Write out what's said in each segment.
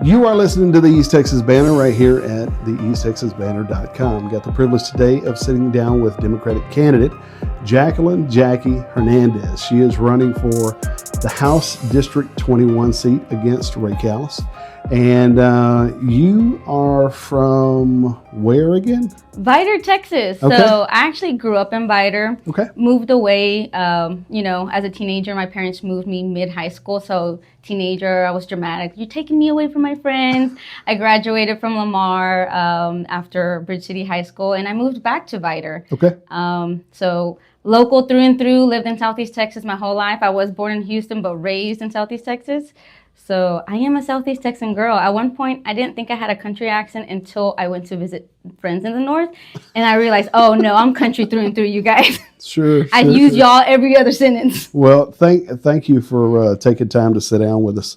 You are listening to the East Texas Banner right here at theeasttexasbanner.com. Got the privilege today of sitting down with Democratic candidate Jacqueline Jacky Hernandez. She is running for the House District 21 seat against Ray Callis. And you are from where again? Vidor, Texas. Okay. So I actually grew up in Vidor. Okay. Moved away, as a teenager. My parents moved me mid-high school. So teenager, I was dramatic. You're taking me away from my friends. I graduated from Lamar after Bridge City High School, and I moved back to Vidor. Okay. So local through and through, lived in Southeast Texas my whole life. I was born in Houston, but raised in Southeast Texas. So I am a Southeast Texan girl. At one point, I didn't think I had a country accent until I went to visit friends in the North. And I realized, oh, no, I'm country through and through, you guys. Sure. I use y'all every other sentence. Well, thank you for taking time to sit down with us.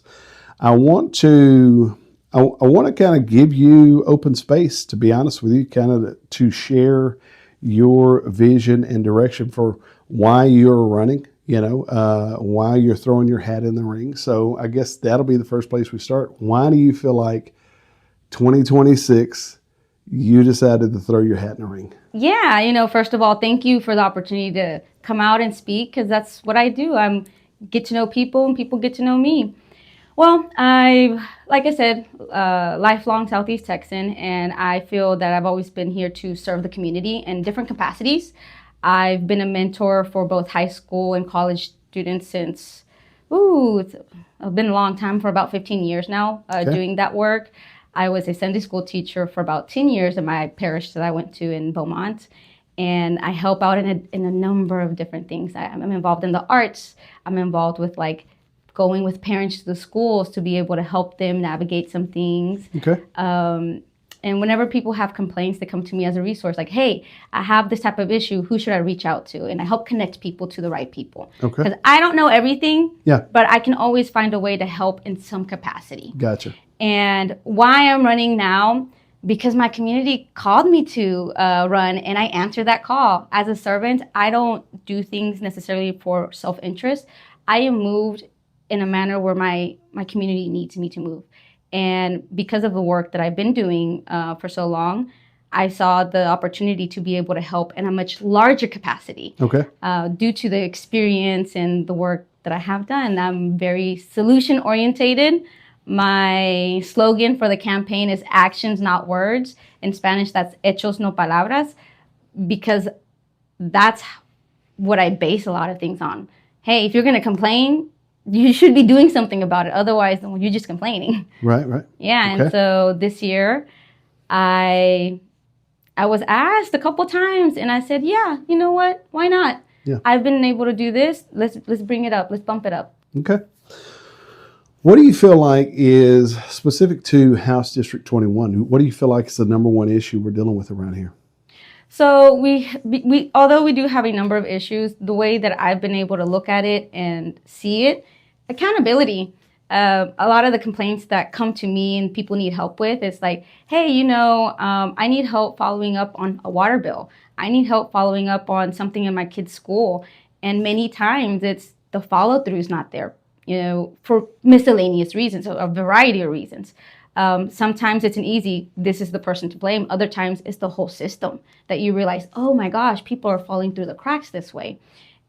I want to kind of give you open space, to be honest with you, kind of to share your vision and direction for why you're running. Why you're throwing your hat in the ring. So I guess that'll be the first place we start. Why do you feel like 2026, you decided to throw your hat in the ring? Yeah, first of all, thank you for the opportunity to come out and speak, because that's what I do. I get to know people and people get to know me. Well, like I said, lifelong Southeast Texan, and I feel that I've always been here to serve the community in different capacities. I've been a mentor for both high school and college students since, it's been a long time, for about 15 years now, doing that work. I was a Sunday school teacher for about 10 years in my parish that I went to in Beaumont. And I help out in a number of different things. I'm involved in the arts. I'm involved with going with parents to the schools to be able to help them navigate some things. Okay. And whenever people have complaints, they come to me as a resource, like, hey, I have this type of issue. Who should I reach out to? And I help connect people to the right people. Okay. Because I don't know everything, yeah, but I can always find a way to help in some capacity. Gotcha. And why I'm running now, because my community called me to run, and I answered that call. As a servant, I don't do things necessarily for self-interest. I am moved in a manner where my community needs me to move. And because of the work that I've been doing for so long, I saw the opportunity to be able to help in a much larger capacity. Okay. Due to the experience and the work that I have done. I'm very solution-orientated. My slogan for the campaign is actions, not words. In Spanish, that's hechos, no palabras, because that's what I base a lot of things on. Hey, if you're going to complain, you should be doing something about it. Otherwise, you're just complaining. Right. Yeah, okay. And so this year, I was asked a couple times, and I said, yeah, you know what? Why not? Yeah. I've been able to do this. Let's bring it up. Let's bump it up. Okay. What do you feel like is specific to House District 21? What do you feel like is the number one issue we're dealing with around here? So we although we do have a number of issues, the way that I've been able to look at it and see it, accountability. A lot of the complaints that come to me and people need help with, it's like, hey, I need help following up on a water bill. I need help following up on something in my kid's school. And many times it's the follow through is not there, for miscellaneous reasons, a variety of reasons. Sometimes it's an easy, this is the person to blame. Other times it's the whole system that you realize, oh my gosh, people are falling through the cracks this way.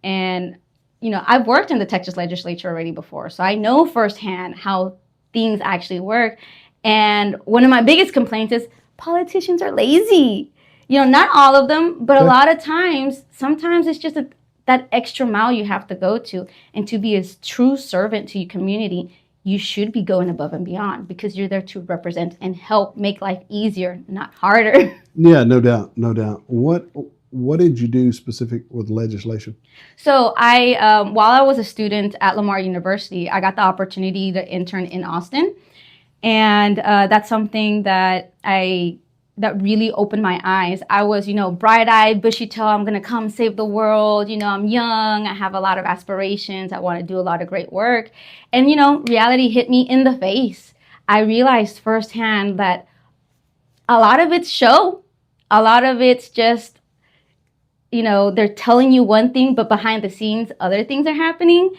And, I've worked in the Texas legislature already before, so I know firsthand how things actually work. And one of my biggest complaints is politicians are lazy. Not all of them, but a lot of times, sometimes it's just that extra mile you have to go to. And to be a true servant to your community, you should be going above and beyond, because you're there to represent and help make life easier, not harder. Yeah, no doubt. What did you do specific with legislation? So I, while I was a student at Lamar University, I got the opportunity to intern in Austin. And that's something that really opened my eyes. I was, bright-eyed, bushy-tailed, I'm going to come save the world. I'm young. I have a lot of aspirations. I want to do a lot of great work. And, reality hit me in the face. I realized firsthand that a lot of it's show. A lot of it's just, they're telling you one thing, but behind the scenes, other things are happening.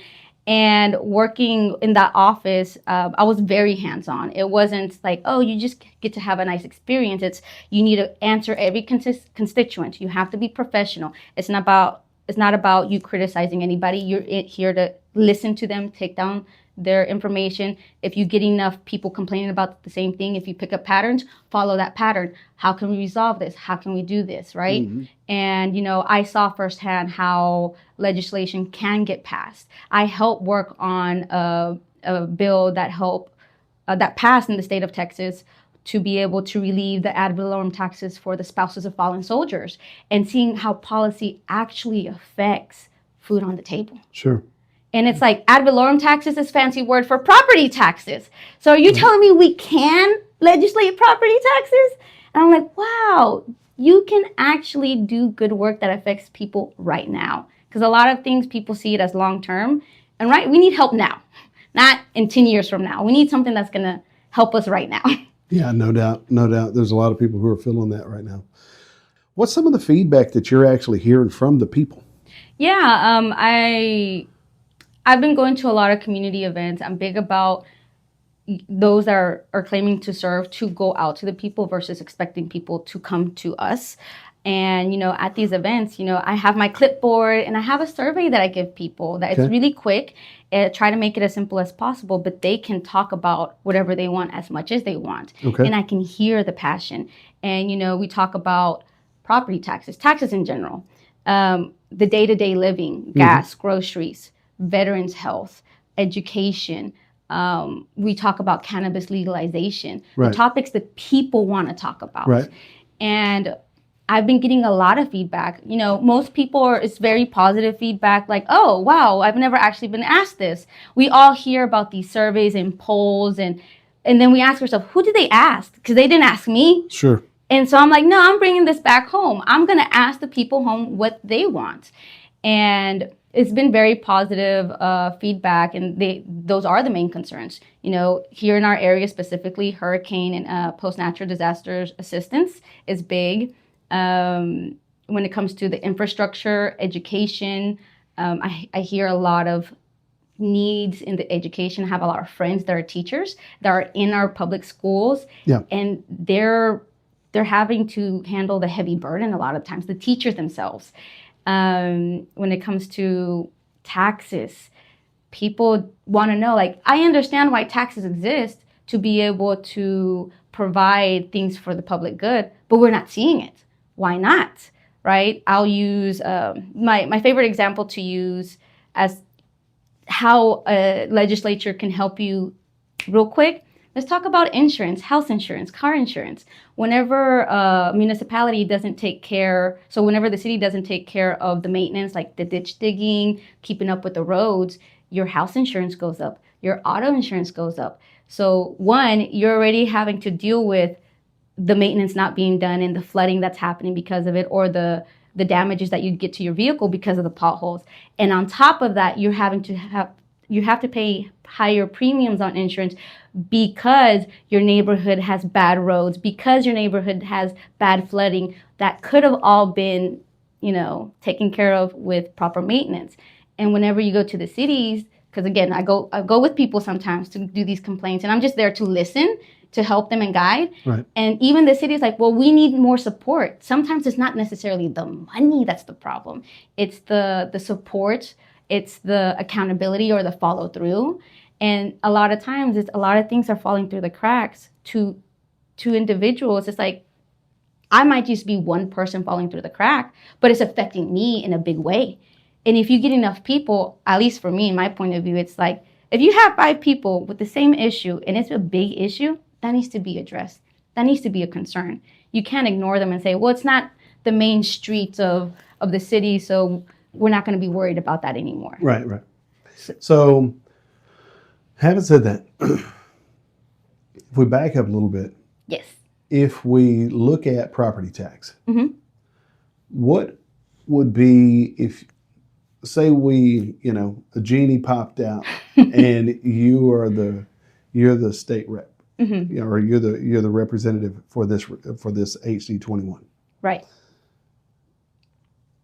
And working in that office, I was very hands-on. It wasn't like, oh, you just get to have a nice experience. It's you need to answer every constituent. You have to be professional. It's not about you criticizing anybody. You're here to listen to them, take down their information. If you get enough people complaining about the same thing, if you pick up patterns, follow that pattern. How can we resolve this? How can we do this, right? Mm-hmm. And, I saw firsthand how legislation can get passed. I helped work on a bill that passed in the state of Texas to be able to relieve the ad valorem taxes for the spouses of fallen soldiers, and seeing how policy actually affects food on the table. Sure. And it's like ad valorem taxes is fancy word for property taxes. So are you telling me we can legislate property taxes? And I'm like, wow, you can actually do good work that affects people right now. Because a lot of things people see it as long term. And we need help now, not in 10 years from now. We need something that's going to help us right now. Yeah, no doubt. No doubt. There's a lot of people who are feeling that right now. What's some of the feedback that you're actually hearing from the people? Yeah, I've been going to a lot of community events. I'm big about those that are claiming to serve to go out to the people versus expecting people to come to us. And, at these events, I have my clipboard and I have a survey that I give people that it's really quick. Try to make it as simple as possible, but they can talk about whatever they want as much as they want. Okay. And I can hear the passion. And, we talk about property taxes in general, the day-to-day living, gas, groceries, veterans' health, education. We talk about cannabis legalization, the topics that people want to talk about. Right. And I've been getting a lot of feedback. Most people it's very positive feedback, like, oh, wow, I've never actually been asked this. We all hear about these surveys and polls, and then we ask ourselves, who did they ask? Because they didn't ask me. Sure. And so I'm like, no, I'm bringing this back home. I'm going to ask the people home what they want. And it's been very positive feedback, and those are the main concerns. Here in our area specifically, hurricane and post-natural disasters assistance is big. When it comes to the infrastructure, education, I hear a lot of needs in the education. I have a lot of friends that are teachers that are in our public schools, and they're having to handle the heavy burden a lot of times, the teachers themselves. When it comes to taxes, people want to know, I understand why taxes exist to be able to provide things for the public good, but we're not seeing it. Why not? Right? I'll use my favorite example to use as how a legislature can help you real quick. Let's talk about insurance, health insurance, car insurance. Whenever a municipality doesn't take care, so whenever the city doesn't take care of the maintenance, like the ditch digging, keeping up with the roads, your house insurance goes up, your auto insurance goes up. So one, you're already having to deal with the maintenance not being done and the flooding that's happening because of it, or the damages that you get to your vehicle because of the potholes. And on top of that, you have to pay higher premiums on insurance because your neighborhood has bad roads, because your neighborhood has bad flooding that could have all been, taken care of with proper maintenance. And whenever you go to the cities, because again, I go with people sometimes to do these complaints, and I'm just there to listen, to help them and guide. Right. And even the city is like, well, we need more support. Sometimes it's not necessarily the money that's the problem. It's the support. It's the accountability or the follow through. And a lot of times a lot of things are falling through the cracks to individuals. It's like, I might just be one person falling through the crack, but it's affecting me in a big way. And if you get enough people, at least for me, in my point of view, it's like, if you have 5 people with the same issue and it's a big issue, that needs to be addressed. That needs to be a concern. You can't ignore them and say, well, it's not the main streets of the city, so we're not going to be worried about that anymore. Right. So, having said that, if we back up a little bit. Yes. If we look at property tax, what would be if, say a genie popped out and you're the state rep. Or you're the representative for this HD 21. Right.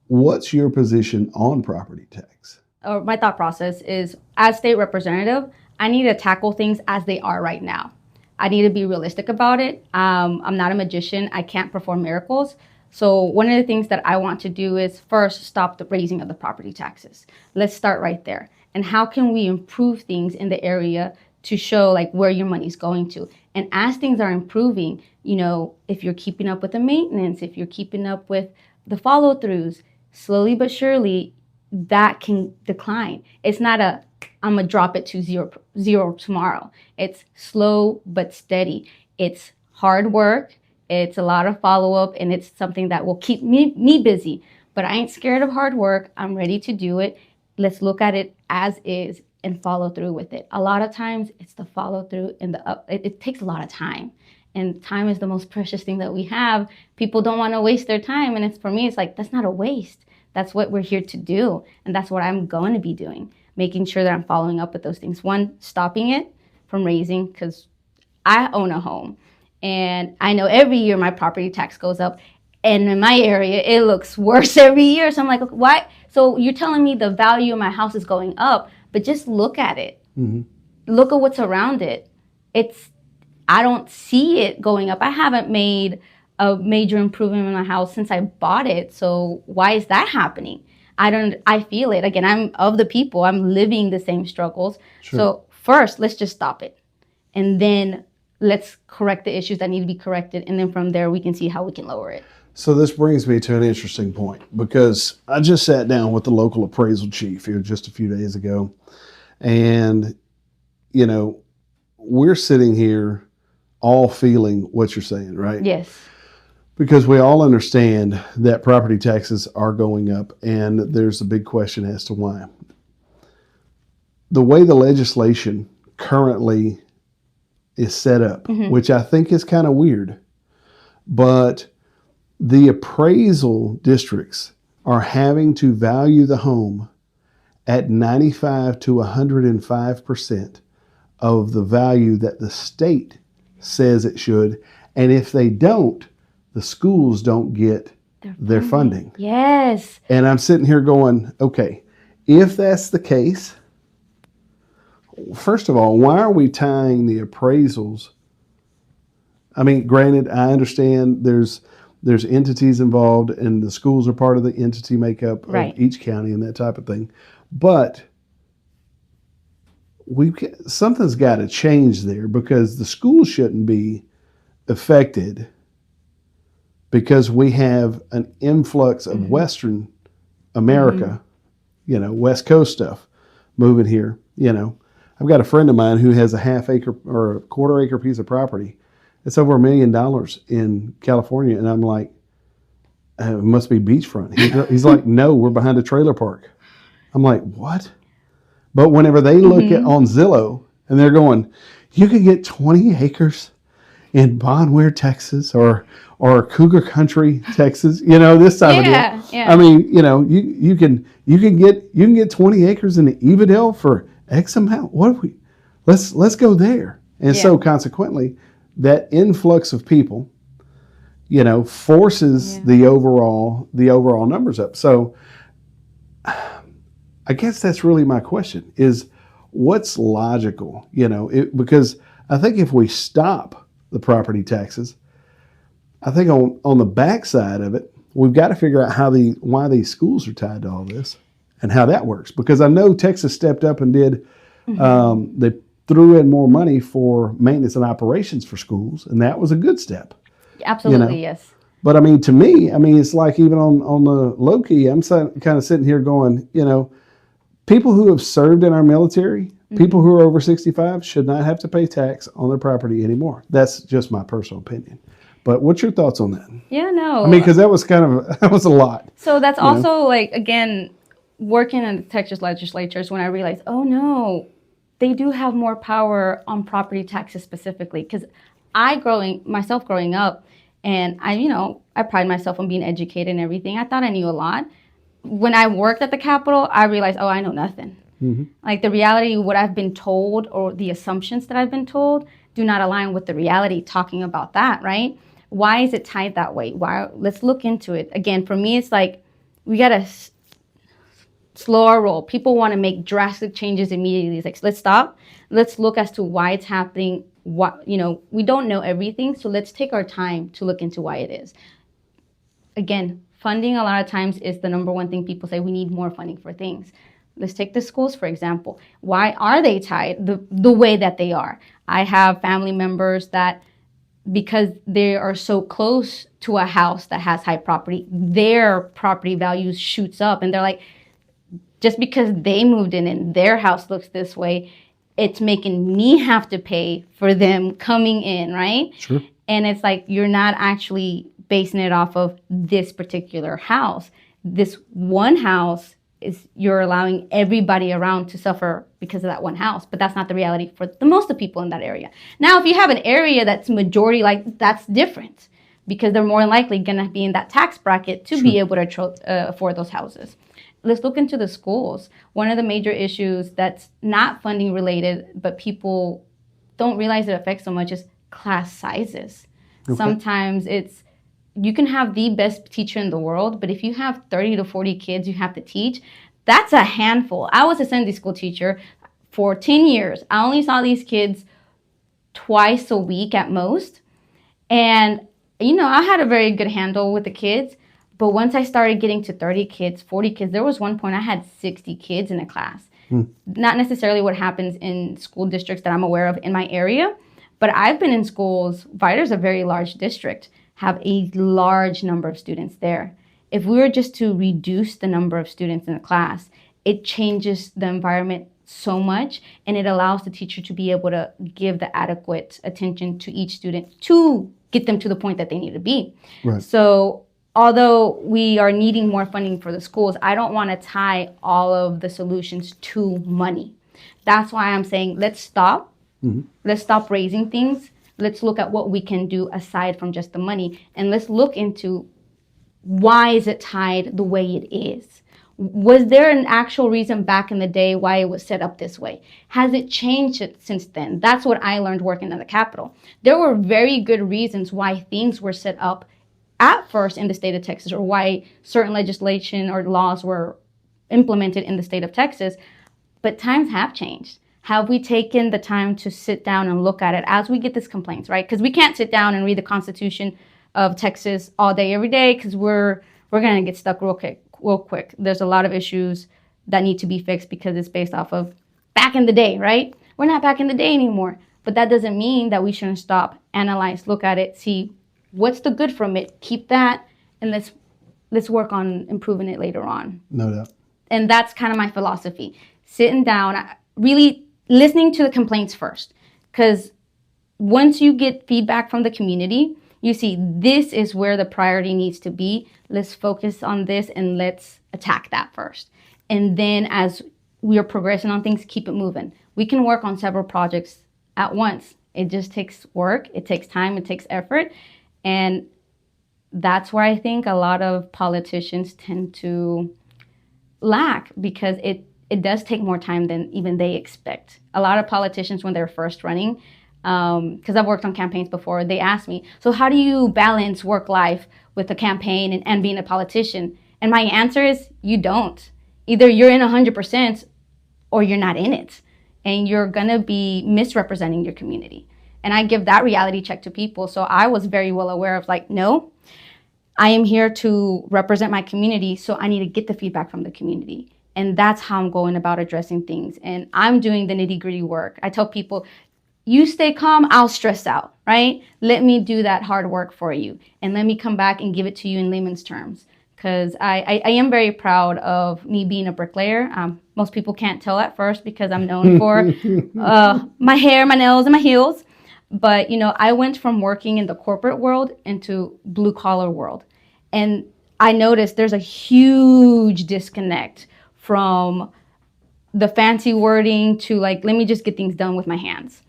What's your position on property tax? or my thought process is, as state representative, I need to tackle things as they are right now. I need to be realistic about it. I'm not a magician. I can't perform miracles. So one of the things that I want to do is first stop the raising of the property taxes. Let's start right there. And how can we improve things in the area to show like where your money's going to? And as things are improving, if you're keeping up with the maintenance, if you're keeping up with the follow throughs, slowly but surely, that can decline. It's not I'm gonna drop it to zero tomorrow. It's slow but steady. It's hard work. It's a lot of follow up, and it's something that will keep me busy. But I ain't scared of hard work. I'm ready to do it. Let's look at it as is and follow through with it. A lot of times it's the follow through and it takes a lot of time. And time is the most precious thing that we have. People don't want to waste their time. And for me, it's like, that's not a waste. That's what we're here to do. And that's what I'm going to be doing, making sure that I'm following up with those things. One, stopping it from raising, because I own a home. And I know every year my property tax goes up. And in my area, it looks worse every year. So I'm like, why? So you're telling me the value of my house is going up, but just look at it. Mm-hmm. Look at what's around it. I don't see it going up. I haven't made a major improvement in my house since I bought it. So why is that happening? I feel it. Again, I'm of the people. I'm living the same struggles. Sure. So first, let's just stop it. And then let's correct the issues that need to be corrected. And then from there, we can see how we can lower it. So this brings me to an interesting point, because I just sat down with the local appraisal chief here just a few days ago. And, we're sitting here all feeling what you're saying, right? Yes. Because we all understand that property taxes are going up, and there's a big question as to why. The way the legislation currently is set up, mm-hmm. which I think is kind of weird, but the appraisal districts are having to value the home at 95 to 105% of the value that the state says it should. And if they don't, the schools don't get their funding. Yes. And I'm sitting here going, okay, if that's the case, first of all, why are we tying the appraisals? I mean, granted, I understand there's entities involved, and the schools are part of the entity makeup of each county and that type of thing. But something's got to change there, because the schools shouldn't be affected because we have an influx of mm-hmm. Western America, mm-hmm. West Coast stuff moving here. I've got a friend of mine who has a half acre or a quarter acre piece of property. It's over $1 million in California. And I'm like, it must be beachfront. He's like, no, we're behind a trailer park. I'm like, what? But whenever they look mm-hmm. at on Zillow and they're going, you could get 20 acres in Bonware, Texas, or Cougar Country, Texas, this type of deal. Yeah. I mean, you can get 20 acres in Evadale for X amount. Let's go there. And so consequently, that influx of people, forces the overall numbers up. So I guess that's really my question, is what's logical, because I think if we stop the property taxes, I think on the backside of it, we've got to figure out why these schools are tied to all this and how that works. Because I know Texas stepped up and did, mm-hmm. They threw in more money for maintenance and operations for schools, and that was a good step. Absolutely, yes. But to me, it's like even on the low key, I'm kind of sitting here going, people who have served in our military, mm-hmm. people who are over 65 should not have to pay tax on their property anymore. That's just my personal opinion. But what's your thoughts on that? Yeah, no. Because that was a lot. So that's also again, working in the Texas legislatures, when I realized, oh no, they do have more power on property taxes specifically. Because growing up, and I pride myself on being educated and everything. I thought I knew a lot. When I worked at the Capitol, I realized, I know nothing. Mm-hmm. Like the reality, what I've been told, or the assumptions that I've been told, do not align with the reality talking about that, right? Why is it tied that way? Let's look into it. Again, for me, it's like we got to slow our roll. People want to make drastic changes immediately. It's like, let's stop. Let's look as to why it's happening. What, we don't know everything, so let's take our time to look into why it is. Again, funding a lot of times is the number one thing people say. We need more funding for things. Let's take the schools, for example. Why are they tied the way that they are? I have family members that, because they are so close to a house that has high property, their property values shoots up, and they're like, just because they moved in and their house looks this way, it's making me have to pay for them coming in, right? Sure. And it's like, you're not actually basing it off of this particular house. This one house is, you're allowing everybody around to suffer because of that one house, but that's not the reality for the most of the people in that area. Now, if you have an area that's majority, like, that's different, because they're more likely going to be in that tax bracket to be able to afford those houses. Let's look into the schools. One of the major issues that's not funding related, but people don't realize it affects so much, is class sizes. Okay. Sometimes you can have the best teacher in the world, but if you have 30 to 40 kids you have to teach, that's a handful. I was a Sunday school teacher for 10 years. I only saw these kids twice a week at most. And, I had a very good handle with the kids. But once I started getting to 30 kids, 40 kids, there was one point I had 60 kids in a class. Not necessarily what happens in school districts that I'm aware of in my area, but I've been in schools. Vida's a very large district, have a large number of students there. If we were just to reduce the number of students in a class, it changes the environment so much, and it allows the teacher to be able to give the adequate attention to each student to get them to the point that they need to be. Right. So although we are needing more funding for the schools, I don't want to tie all of the solutions to money. That's why I'm saying, let's stop. Mm-hmm. Let's stop raising things. Let's look at what we can do aside from just the money. And let's look into, why is it tied the way it is? Was there an actual reason back in the day why it was set up this way? Has it changed since then? That's what I learned working in the Capitol. There were very good reasons why things were set up at first in the state of Texas, or why certain legislation or laws were implemented in the state of Texas. But times have changed. Have we taken the time to sit down and look at it as we get these complaints, right? Because we can't sit down and read the Constitution of Texas all day, every day, because we're going to get stuck real quick. There's a lot of issues that need to be fixed because it's based off of back in the day, right? We're not back in the day anymore. But that doesn't mean that we shouldn't stop, analyze, look at it, see what's the good from it, keep that, and let's work on improving it later on. No doubt. And that's kind of my philosophy. Sitting down, really listening to the complaints first. Because once you get feedback from the community, you see this is where the priority needs to be. Let's focus on this and let's attack that first. And then as we are progressing on things, keep it moving. We can work on several projects at once. It just takes work. It takes time. It takes effort. And that's where I think a lot of politicians tend to lack, because it does take more time than even they expect. A lot of politicians, when they're first running, because I've worked on campaigns before, they ask me, so how do you balance work life with a campaign and being a politician? And my answer is, you don't. Either you're in 100% or you're not in it. And you're going to be misrepresenting your community. And I give that reality check to people. So I was very well aware of, like, no, I am here to represent my community. So I need to get the feedback from the community. And that's how I'm going about addressing things. And I'm doing the nitty-gritty work. I tell people, you stay calm, I'll stress out, right? Let me do that hard work for you. And let me come back and give it to you in layman's terms. Because I am very proud of me being a bricklayer. Most people can't tell at first because I'm known for my hair, my nails, and my heels. But, I went from working in the corporate world into blue collar world. And I noticed there's a huge disconnect from the fancy wording to, like, let me just get things done with my hands.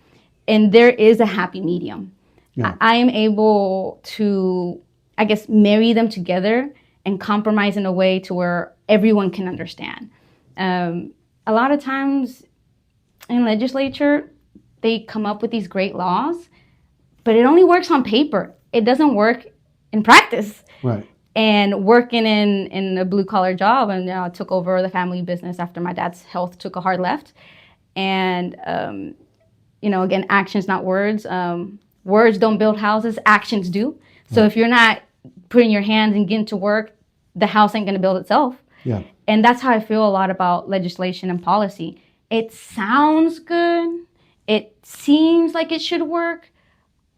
And there is a happy medium. Yeah. I am able to, I guess, marry them together and compromise in a way to where everyone can understand. A lot of times in legislature, they come up with these great laws, but it only works on paper. It doesn't work in practice. Right. and working in a blue collar job, and I took over the family business after my dad's health took a hard left. And again, actions, not words. Words don't build houses, actions do. So if you're not putting your hands and getting to work, the house ain't going to build itself. Yeah. And that's how I feel a lot about legislation and policy. It sounds good. It seems like it should work,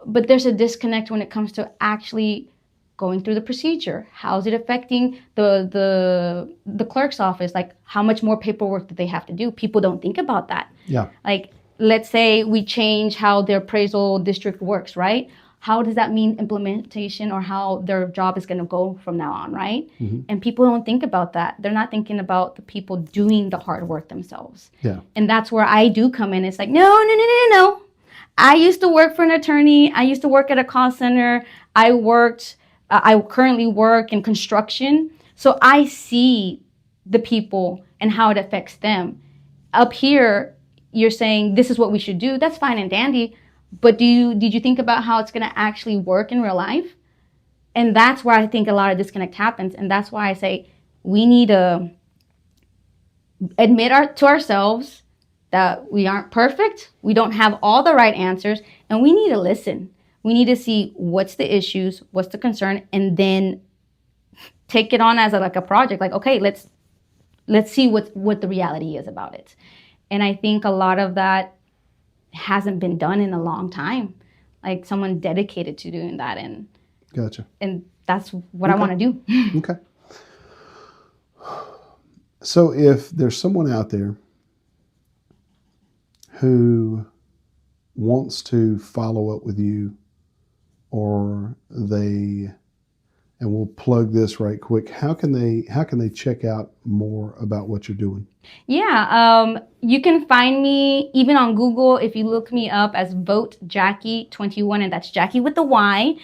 but there's a disconnect when it comes to actually going through the procedure. How is it affecting the clerk's office? Like, how much more paperwork do they have to do? People don't think about that. Yeah. Like, let's say we change how their appraisal district works, right? How does that mean implementation or how their job is going to go from now on, right? Mm-hmm. And people don't think about that. They're not thinking about the people doing the hard work themselves. Yeah. And that's where I do come in. It's like, no. I used to work for an attorney. I used to work at a call center. I currently work in construction. So I see the people and how it affects them. Up here, you're saying this is what we should do. That's fine and dandy. But did you think about how it's going to actually work in real life? And that's where I think a lot of disconnect happens. And that's why I say we need to admit to ourselves that we aren't perfect. We don't have all the right answers. And we need to listen. We need to see what's the issues, what's the concern, and then take it on as a project. Like, okay, let's see what the reality is about it. And I think a lot of that hasn't been done in a long time. Like someone dedicated to doing that. And Gotcha. And that's what I want to do. Okay. So if there's someone out there who wants to follow up with you, or and we'll plug this right quick, how can they check out more about what you're doing? Yeah, you can find me even on Google if you look me up as Vote Jackie 21, and that's Jackie with the Y.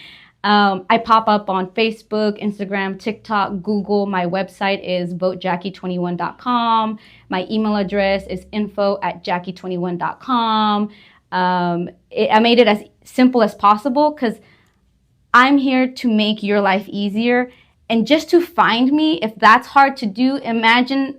I pop up on Facebook, Instagram, TikTok, Google. My website is votejackie21.com. My email address is info@jackie21.com. I made it as simple as possible because I'm here to make your life easier. And just to find me, if that's hard to do, imagine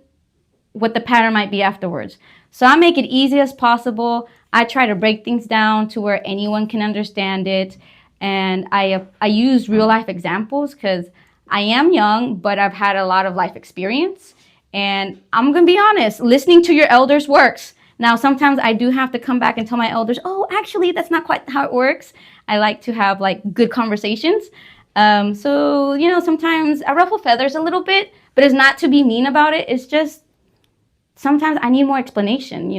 what the pattern might be afterwards. So I make it easy as possible. I try to break things down to where anyone can understand it. And I use real life examples because I am young, but I've had a lot of life experience. And I'm going to be honest, listening to your elders works. Now, sometimes I do have to come back and tell my elders, oh, actually, that's not quite how it works. I like to have good conversations. So, sometimes I ruffle feathers a little bit, but it's not to be mean about it. It's just sometimes I need more explanation,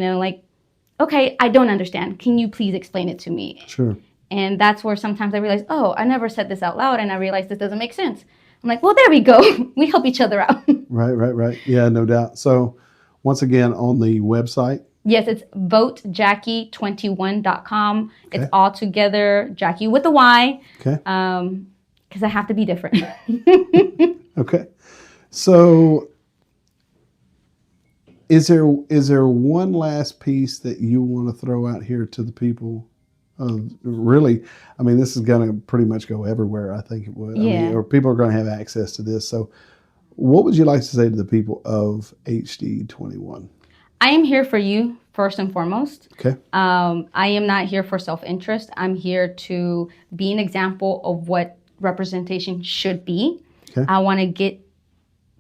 okay, I don't understand. Can you please explain it to me? Sure. And that's where sometimes I realize, oh, I never said this out loud, and I realize this doesn't make sense. I'm like, well, there we go. We help each other out. Right. Yeah, no doubt. So once again, on the website? Yes, it's votejackie21.com. Okay. It's all together, Jackie with a Y. Okay. Because I have to be different. Okay. So is there one last piece that you want to throw out here to the people? Really, I mean, this is going to pretty much go everywhere, I think it would. Yeah. Or people are going to have access to this. So what would you like to say to the people of HD21? I am here for you, first and foremost. Okay. I am not here for self-interest. I'm here to be an example of what representation should be. Okay. I want to get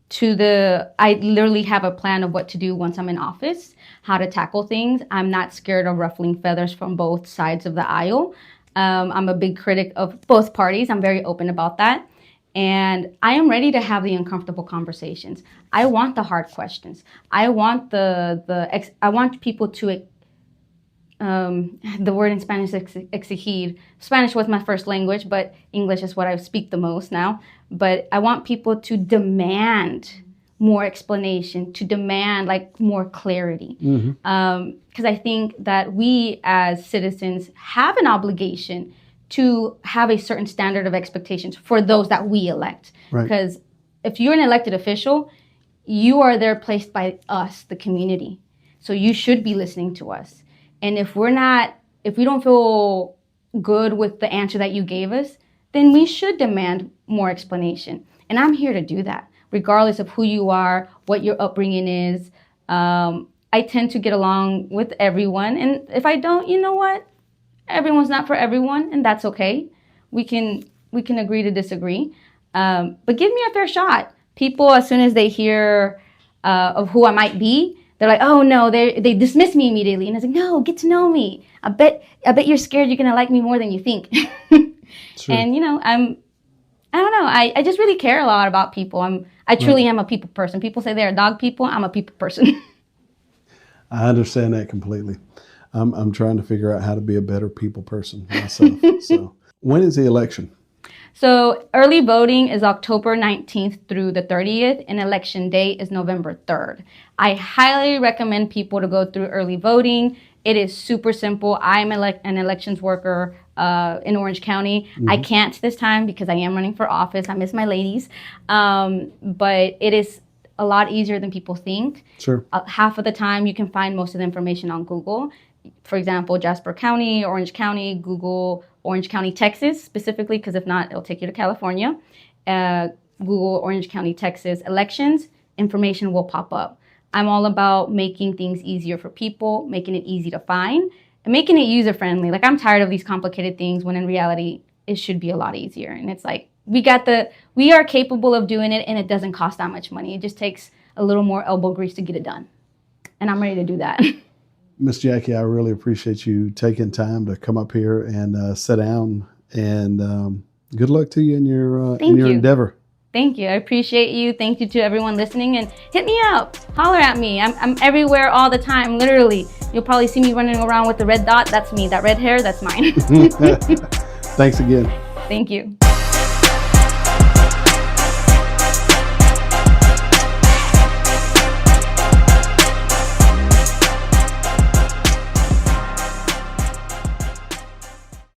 to I literally have a plan of what to do once I'm in office, how to tackle things. I'm not scared of ruffling feathers from both sides of the aisle. I'm a big critic of both parties. I'm very open about that. And I am ready to have the uncomfortable conversations. I want the hard questions. I want I want people to, the word in Spanish is exigir. Spanish was my first language, but English is what I speak the most now. But I want people to demand more explanation, to demand more clarity. Because I think that we as citizens have an obligation to have a certain standard of expectations for those that we elect. Right. Because if you're an elected official, you are there placed by us, the community. So you should be listening to us. And if we don't feel good with the answer that you gave us, then we should demand more explanation. And I'm here to do that, regardless of who you are, what your upbringing is. I tend to get along with everyone. And if I don't, you know what? Everyone's not for everyone, and that's okay. We can agree to disagree. But give me a fair shot. People, as soon as they hear of who I might be, they're like, oh no, they dismiss me immediately. And I was like, no, get to know me. I bet you're scared you're gonna like me more than you think. Sure. And I don't know. I just really care a lot about people. I truly am a people person. People say they're dog people. I'm a people person. I understand that completely. I'm trying to figure out how to be a better people person myself. So, when is the election? So early voting is October 19th through the 30th, and election day is November 3rd. I highly recommend people to go through early voting. It is super simple. I'm an elections worker in Orange County. I can't this time because I am running for office. I miss my ladies. But it is a lot easier than people think. Sure. Half of the time you can find most of the information on Google. For example, Jasper County, Orange County, Google Orange County, Texas, specifically, because if not, it'll take you to California. Google Orange County, Texas elections, information will pop up. I'm all about making things easier for people, making it easy to find, and making it user-friendly. Like, I'm tired of these complicated things when in reality, it should be a lot easier. And it's like, we are capable of doing it, and it doesn't cost that much money. It just takes a little more elbow grease to get it done. And I'm ready to do that. Miss Jackie, I really appreciate you taking time to come up here and sit down. And good luck to you in your endeavor. Thank you. I appreciate you. Thank you to everyone listening. And hit me up. Holler at me. I'm everywhere all the time, literally. You'll probably see me running around with the red dot. That's me. That red hair, that's mine. Thanks again. Thank you.